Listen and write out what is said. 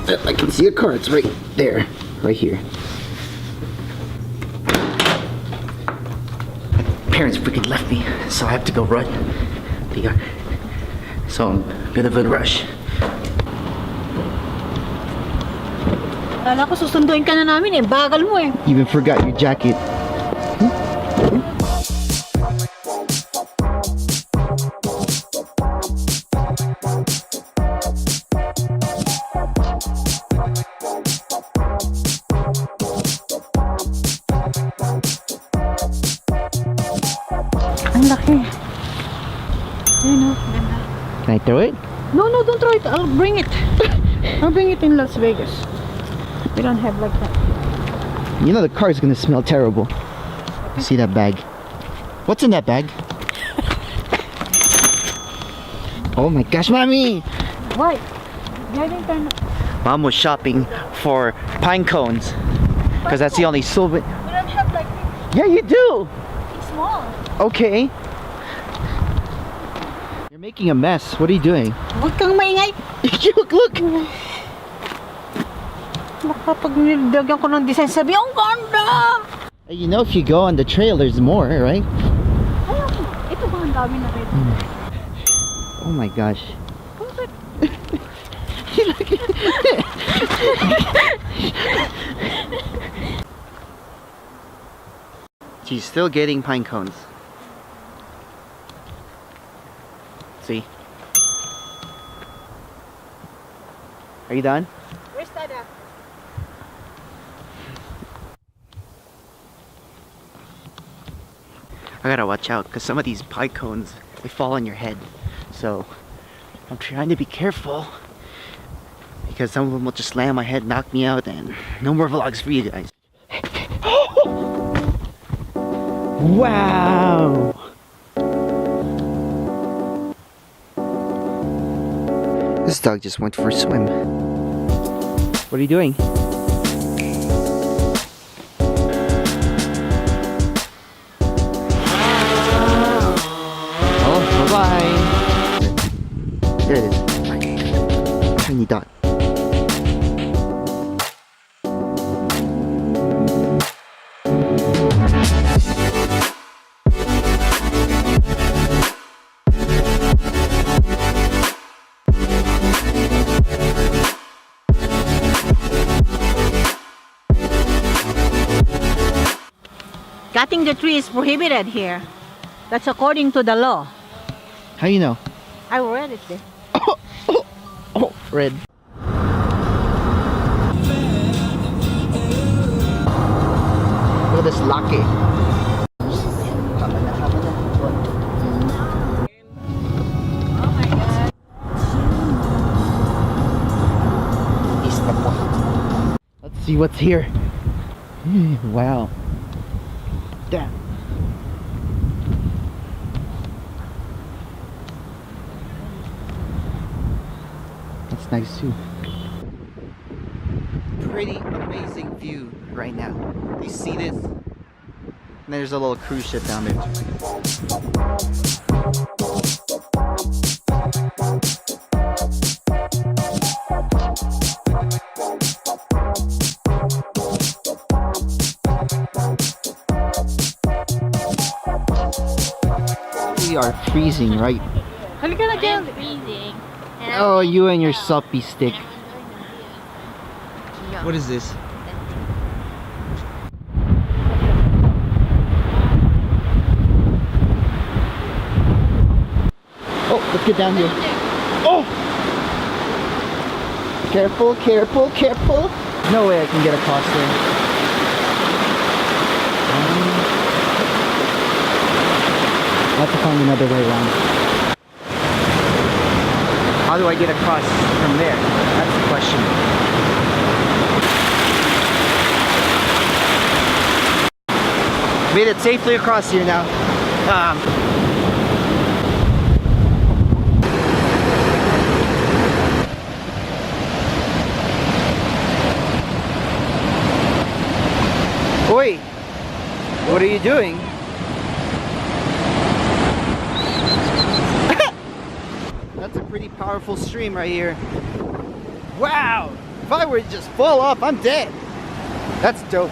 I can see a car. It's right there. Right here. Parents freaking left me, so I have to go run. So I'm a bit of a rush. Kala ko susunduin ka na namin eh. Bagal mo eh. You even forgot your jacket. Ang laki. Ayun o, ganda. Can I throw it? No, don't throw it. I'll bring it. I'll bring it in Las Vegas. We don't have like that. You know the car is gonna smell terrible. See that bag? What's in that bag? Oh my gosh, mommy! Why? Mom was shopping for pine cones because that's the only silver. We don't have like this. Yeah, you do. It's small. Okay. You're making a mess. What are you doing? Huwag kang maingay. Look. Baka pag nilagyan ko ng design, sabi, ang ganda! You know, if you go on the trail, there's more, right? Ayun, ito ba ang dami na rin? Oh my gosh. Bakit? She's still getting pine cones. See? Are you done? Where's Dada? I gotta watch out because some of these pine cones, they fall on your head. So I'm trying to be careful because some of them will just land on my head, knock me out, and no more vlogs for you guys. Wow! This dog just went for a swim. What are you doing? Oh, bye-bye. There it is. Tiny dot. Cutting the tree is prohibited here. That's according to the law. How you know? I read it there. Oh, red. Look at this lucky. Oh my God. Let's see what's here. Wow. Damn. That's nice too. Pretty amazing view right now. You see this? And there's a little cruise ship down there. We are freezing, right? Halika na dyan. Freezing. Oh, you and your suppy stick. What is this? Oh, let's get down here. Oh! Careful, careful, careful. No way I can get across there. I have to find another way around. How do I get across from there? That's the question. Made it safely across here now. Oi! What are you doing? That's a pretty powerful stream right here. Wow! If I were to just fall off, I'm dead. That's dope.